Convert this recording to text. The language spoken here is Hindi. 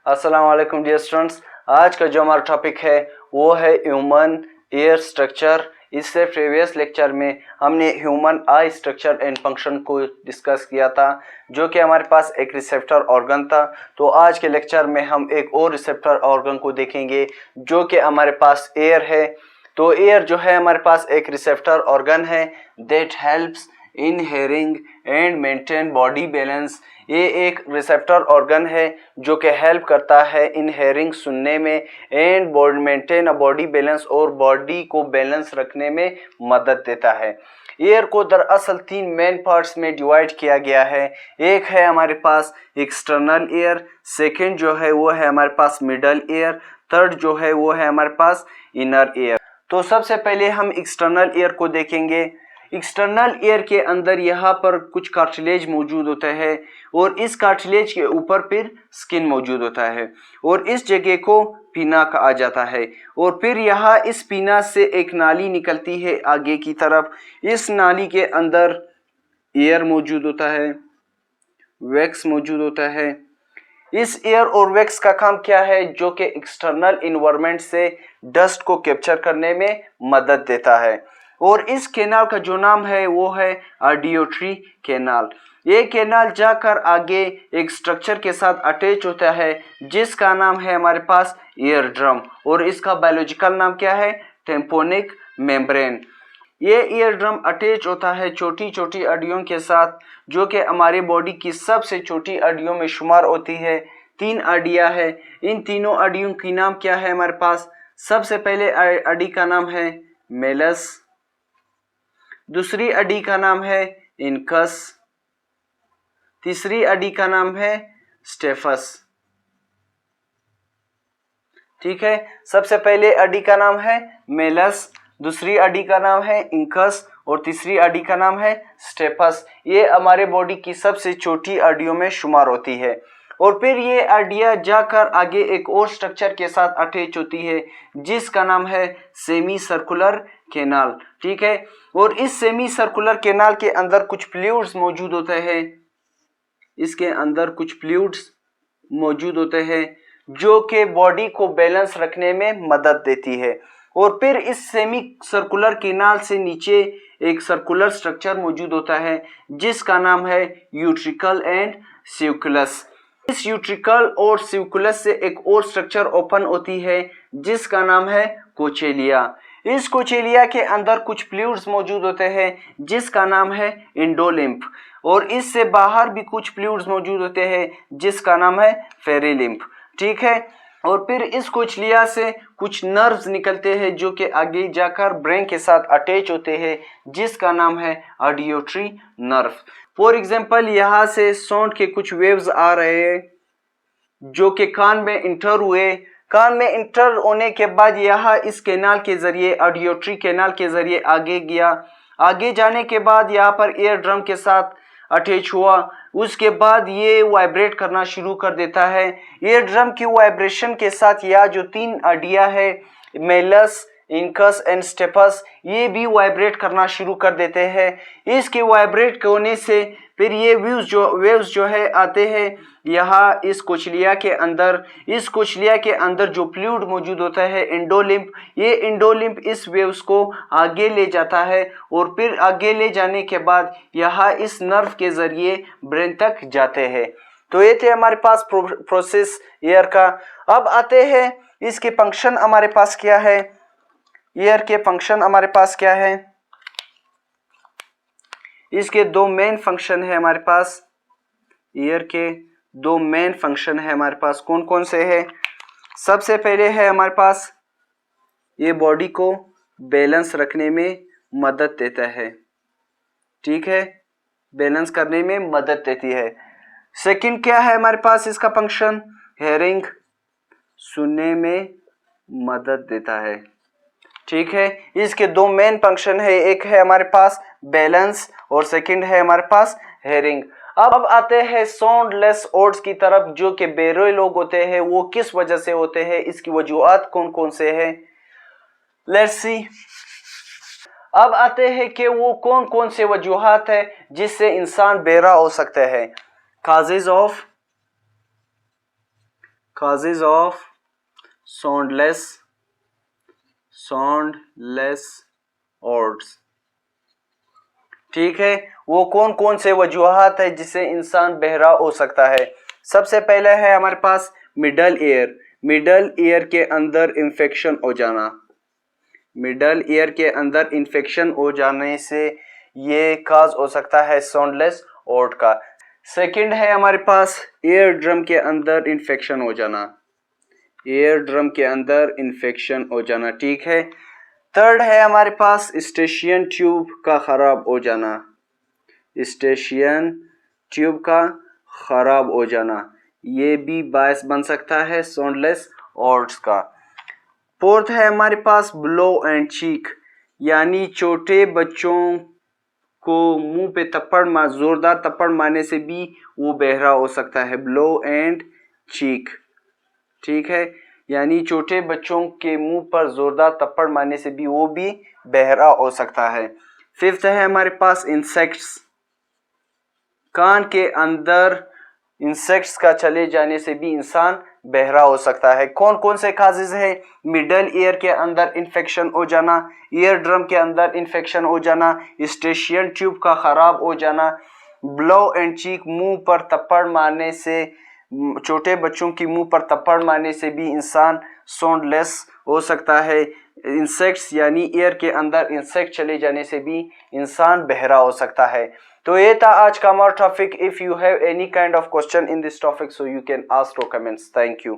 अस्सलाम वालेकुम डियर स्टूडेंट्स। आज का जो हमारा टॉपिक है वो है ह्यूमन ईयर स्ट्रक्चर। इससे प्रीवियस लेक्चर में हमने human I structure and function को डिस्कस किया था, जो कि हमारे पास एक रिसेप्टर ऑर्गन था। तो आज के लेक्चर में हम एक और रिसेप्टर ऑर्गन को देखेंगे, जो कि हमारे पास एयर है। तो एयर जो है हमारे पास एक रिसेप्टर ऑर्गन है that helps in hearing and maintain body balance. ये एक रिसेप्टर ऑर्गन है जो कि हेल्प करता है इन हेयरिंग सुनने में and maintain a body balance और बॉडी को बैलेंस रखने में मदद देता है। एयर को दरअसल 3 मेन पार्ट्स में डिवाइड किया गया है। एक है हमारे पास एक्सटर्नल एयर, सेकंड जो है वो है हमारे पास मिडल एयर, थर्ड जो है वो है हमारे पास इनर एयर। तो सबसे पहले हम एक्सटर्नल एयर को देखेंगे। एक्सटर्नल एयर के अंदर यहाँ पर कुछ कार्टिलेज मौजूद होता है और इस कार्टिलेज के ऊपर फिर स्किन मौजूद होता है और इस जगह को पीना कहा जाता है। और फिर यहाँ इस पीना से एक नाली निकलती है आगे की तरफ। इस नाली के अंदर एयर मौजूद होता है, वैक्स मौजूद होता है। इस एयर और वैक्स का काम क्या है? जो कि एक्सटर्नल इन्वायरमेंट से डस्ट को कैप्चर करने में मदद देता है। और इस कैनाल का जो नाम है वो है ऑडियोट्री कैनाल। ये कैनाल जाकर आगे एक स्ट्रक्चर के साथ अटैच होता है जिसका नाम है हमारे पास ईयर ड्रम, और इसका बायोलॉजिकल नाम क्या है? टेम्पोनिक मेम्ब्रेन। ये ईयर ड्रम अटैच होता है छोटी छोटी हड्डियों के साथ, जो कि हमारी बॉडी की सबसे छोटी हड्डियों में शुमार होती है। 3 हड्डियां है। इन तीनों हड्डियों की नाम क्या है हमारे पास? सबसे पहले हड्डी का नाम है मेलस, दूसरी हड्डी का नाम है इनकस, तीसरी हड्डी का नाम है स्टेफस। ठीक है, सबसे पहले हड्डी का नाम है मेलस, दूसरी हड्डी का नाम है इंकस और तीसरी हड्डी का नाम है स्टेपस। ये हमारे बॉडी की सबसे छोटी हड्डियों में शुमार होती है। और फिर ये हड्डियां जाकर आगे एक और स्ट्रक्चर के साथ अटैच होती है जिसका नाम है सेमी सर्कुलर कैनाल। ठीक है, और इस सेमी सर्कुलर कैनाल के अंदर कुछ फ्लूइड्स मौजूद होते हैं। इसके अंदर कुछ फ्लूइड्स मौजूद होते हैं जो कि बॉडी को बैलेंस रखने में मदद देती है। और फिर इस सेमी सर्कुलर कैनाल से नीचे एक सर्कुलर स्ट्रक्चर मौजूद होता है जिसका नाम है यूट्रिकल एंड सिवकुलस। इस यूट्रिकल और सिवकुलस से एक और स्ट्रक्चर ओपन होती है जिसका नाम है कोचेलिया। इस कोचेलिया के अंदर कुछ फ्लूइड्स मौजूद होते हैं जिसका नाम है इंडोलिम्फ, और इससे बाहर भी कुछ फ्लूइड्स मौजूद होते हैं जिसका नाम है फेरिलिम्फ। ठीक है, और फिर इस कोचलिया से कुछ नर्व्स निकलते हैं जो कि आगे जाकर ब्रेन के साथ अटैच होते हैं जिसका नाम है ऑडियोट्री नर्व। फॉर एग्जांपल, यहाँ से साउंड के कुछ वेव्स आ रहे हैं जो कि कान में इंटर हुए। कान में इंटर होने के बाद यहाँ इस कैनाल के जरिए, ऑडियोट्री कैनाल के जरिए आगे गया। आगे जाने के बाद यहाँ पर ईयर ड्रम के साथ अटैच हुआ। उसके बाद ये वाइब्रेट करना शुरू कर देता है। ईयर ड्रम की वाइब्रेशन के साथ यह जो 3 हड्डियां है मेलस, इंकस एंड स्टेपस, ये भी वाइब्रेट करना शुरू कर देते हैं। इसके वाइब्रेट होने से फिर ये वेव्स जो है आते हैं यहाँ इस कोचलिया के अंदर। इस कोचलिया के अंदर जो फ्लूइड मौजूद होता है इंडोलिम्फ, ये इंडोलिम्फ इस वेव्स को आगे ले जाता है और फिर आगे ले जाने के बाद यहाँ इस नर्व के जरिए ब्रेन तक जाते हैं। तो ये थे हमारे पास प्रोसेस ईयर का। अब आते हैं इसके फंक्शन हमारे पास क्या है। ईयर के फंक्शन हमारे पास क्या है? इसके 2 मेन फंक्शन है हमारे पास। ईयर के 2 मेन फंक्शन है हमारे पास। कौन कौन से है? सबसे पहले है हमारे पास ये बॉडी को बैलेंस रखने में मदद देता है। ठीक है, बैलेंस करने में मदद देती है। सेकंड क्या है हमारे पास इसका फंक्शन? हेयरिंग, सुनने में मदद देता है। ठीक है, इसके 2 मेन फंक्शन है। एक है हमारे पास बैलेंस और सेकंड है हमारे पास हेयरिंग। अब आते हैं साउंडलेस वर्ड्स की तरफ, जो कि बेरोए लोग होते हैं। वो किस वजह से होते हैं, इसकी वजूहात कौन कौन से हैं? Let's see. अब आते हैं कि वो कौन कौन से वजूहात है जिससे इंसान बेरा हो सकता है। causes of soundless odds। ठीक है, वो कौन कौन से वजूहात है जिससे इंसान बहरा हो सकता है। सबसे पहले है हमारे पास मिडल ईयर के अंदर इंफेक्शन हो जाना। मिडल ईयर के अंदर इंफेक्शन हो जाने से ये काज हो सकता है साउंडलेस ओड का। सेकंड है हमारे पास ईयर ड्रम के अंदर इंफेक्शन हो जाना। ईयर ड्रम के अंदर इंफेक्शन हो जाना, ठीक है। थर्ड है हमारे पास स्टेशियन ट्यूब का खराब हो जाना। स्टेशियन ट्यूब का खराब हो जाना, ये भी बायस बन सकता है साउंडलेस ऑड्स का। फोर्थ है हमारे पास ब्लो एंड चीक, यानी छोटे बच्चों को मुंह पे जोरदार थप्पड़ मारने से भी वो बहरा हो सकता है। ब्लो एंड चीक, ठीक है, यानी छोटे बच्चों के मुंह पर जोरदार थप्पड़ मारने से भी वो भी बहरा हो सकता है। फिफ्थ है हमारे पास इंसेक्ट्स, कान के अंदर इंसेक्ट्स का चले जाने से भी इंसान बहरा हो सकता है। कौन कौन से काजेज है? मिडल ईयर के अंदर इंफेक्शन हो जाना, ईयर ड्रम के अंदर इंफेक्शन हो जाना, स्टेशियन ट्यूब का खराब हो जाना, ब्लो एंड चीक मुंह पर थप्पड़ मारने से, छोटे बच्चों की मुंह पर थप्पड़ मारने से भी इंसान साउंडलेस हो सकता है। इंसेक्ट्स यानी ईयर के अंदर इंसेक्ट चले जाने से भी इंसान बहरा हो सकता है। तो ये था आज का हमारा topic. If you have any kind of question in this topic so you can ask और कमेंट्स। Thank you.